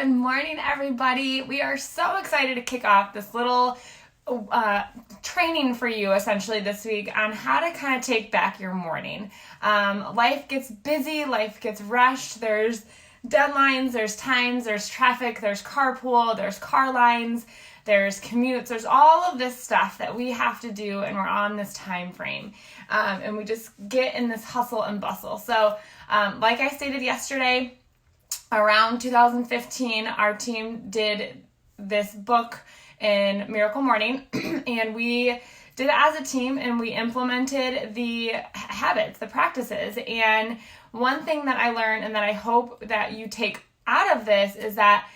Good morning, everybody. We are so excited to kick off this little training for you essentially this week on how to kind of take back your morning. Life gets busy, life gets rushed. There's deadlines, there's times, there's traffic, there's carpool, there's car lines, there's commutes, there's all of this stuff that we have to do, and we're on this time frame. And we just get in this hustle and bustle. So like I stated yesterday, around 2015, our team did this book in Miracle Morning, and we did it as a team, and we implemented the habits, the practices. And one thing that I learned and that I hope that you take out of this is that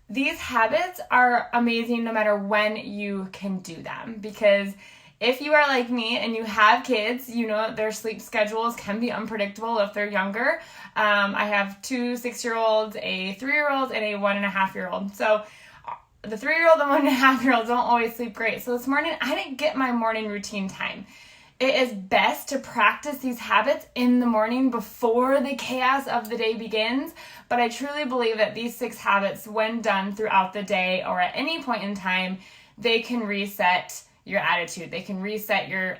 these habits are amazing no matter when you can do them. Because if you are like me and you have kids, you know their sleep schedules can be unpredictable if they're younger. I have 2 6-year-olds, a 3-year-old, and a 1.5-year-old. So the 3-year-old and 1.5-year-olds don't always sleep great. So this morning, I didn't get my morning routine time. It is best to practice these habits in the morning before the chaos of the day begins. But I truly believe that these 6 habits, when done throughout the day or at any point in time, they can reset your attitude. They can reset your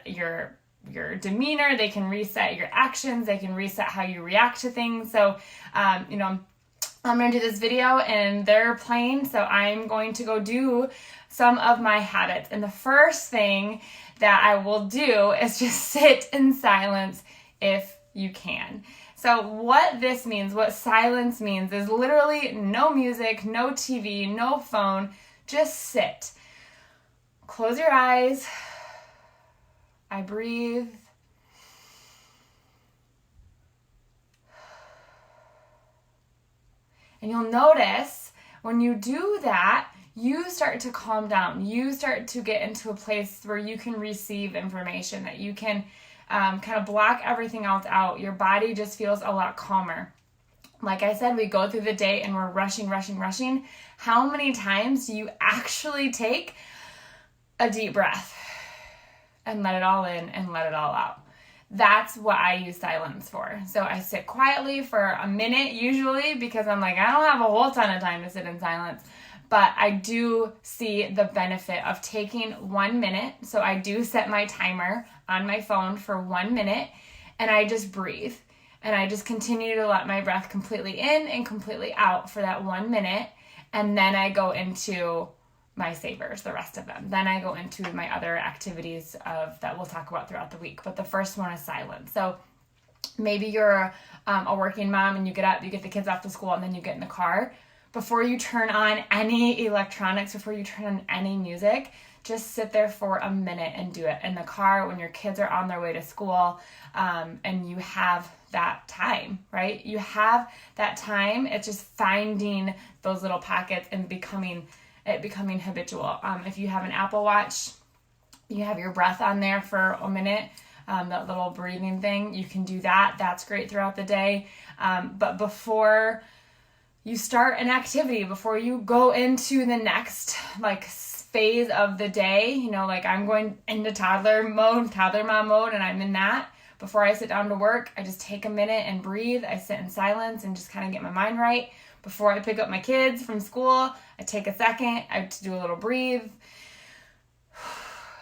demeanor. They can reset your actions. They can reset how you react to things. So, I'm going to do this video and they're playing, so I'm going to go do some of my habits. And the first thing that I will do is just sit in silence if you can. So what this means, what silence means, is literally no music, no TV, no phone, just sit. Close your eyes. I breathe. And you'll notice when you do that, you start to calm down. You start to get into a place where you can receive information, that you can kind of block everything else out. Your body just feels a lot calmer. Like I said, we go through the day and we're rushing. How many times do you actually take a deep breath and let it all in and let it all out? That's what I use silence for. So I sit quietly for a minute usually, because I'm like, I don't have a whole ton of time to sit in silence. But I do see the benefit of taking 1 minute. So I do set my timer on my phone for 1 minute, and I just breathe. And I just continue to let my breath completely in and completely out for that 1 minute. And then I go into my savers, the rest of them. Then I go into my other activities that we'll talk about throughout the week. But the first one is silence. So maybe you're a working mom and you get up, you get the kids off to school, and then you get in the car. Before you turn on any electronics, before you turn on any music, just sit there for a minute and do it in the car when your kids are on their way to school, and you have that time, right? You have that time. It's just finding those little pockets and becoming habitual. If you have an Apple Watch, you have your breath on there for a minute, that little breathing thing, you can do that. That's great throughout the day. But before you start an activity, before you go into the next phase of the day, like I'm going into toddler mom mode, and I'm in that. Before I sit down to work, I just take a minute and breathe. I sit in silence and just kind of get my mind right. Before I pick up my kids from school, I take a second, I do a little breathe.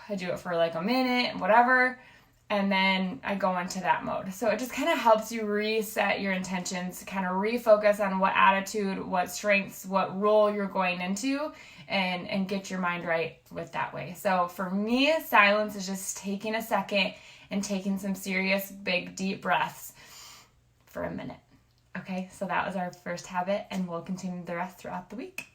I do it for a minute, whatever, and then I go into that mode. So it just kind of helps you reset your intentions, kind of refocus on what attitude, what strengths, what role you're going into, and get your mind right with that way. So for me, silence is just taking a second and taking some serious, big, deep breaths for a minute. Okay, so that was our first habit, and we'll continue the rest throughout the week.